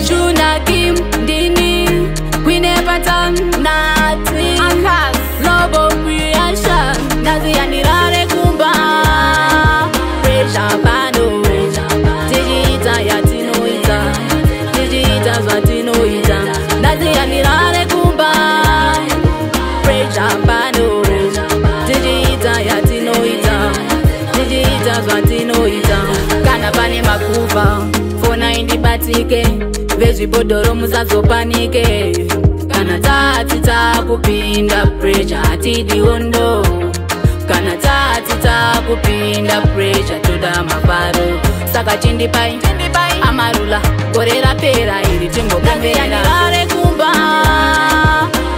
Juna Kim Dini Queen Epatan Nati Lobo Creation Nazi Anirare Kumba Pressure Bando Digita Yatino Ita Digita Zwatino Ita Nazi Anirare Kumba Pressure Bando Digita Yatino Ita Digita Zwatino Ita Kana pane makuva Fona indi batike Vezvibhodhoro musazopanike Kana tatita kupinda pressure atidi ondo Kana tatita kupinda pressure toda mafaro Saka chindipai amarula korera pera iri timbo kanirare kumba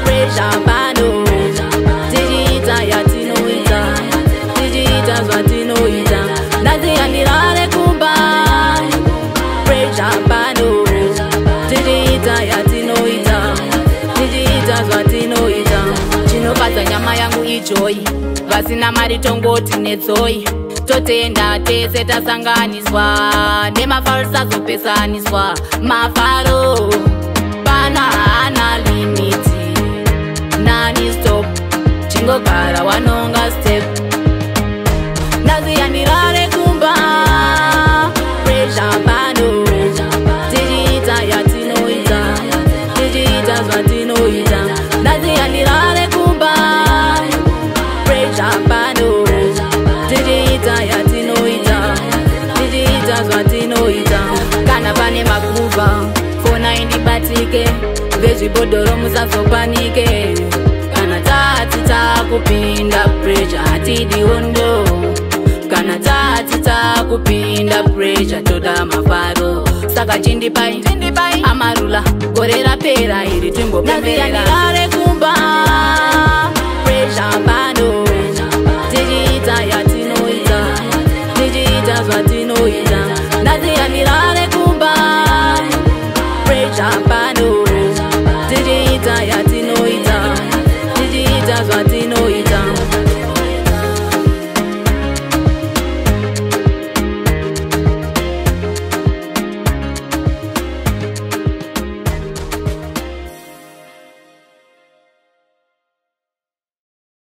Pressure bando Digita yatinoita Digita zwatinoita Nazi yanirare kumba Pressure bando Digita yatinoita Digita zwatinoita Chinopata nyama yangu ijoy Vasina mari tongoti netsoi Totenda tese tasanganiswa Nemafaro sazopesaniswa Mafaro Pana hana limiti Nani stop Chingogara wanonga step Nazi yanirare kumba Pressure bando Digita yatinoita Digita zwatinoita Nazi yanirare kumba Pressure bando Digita yatinoita Digita zwatinoita Kana pane makuva Fona indi batike Vezvibhodhoro musazopanike Kana tatita kupinda pressure atidi ondo Kana tatita kupinda pressure toda mafaro Saka chindipai amarula korera pera iri timbo pemera Nazi yanirare kumba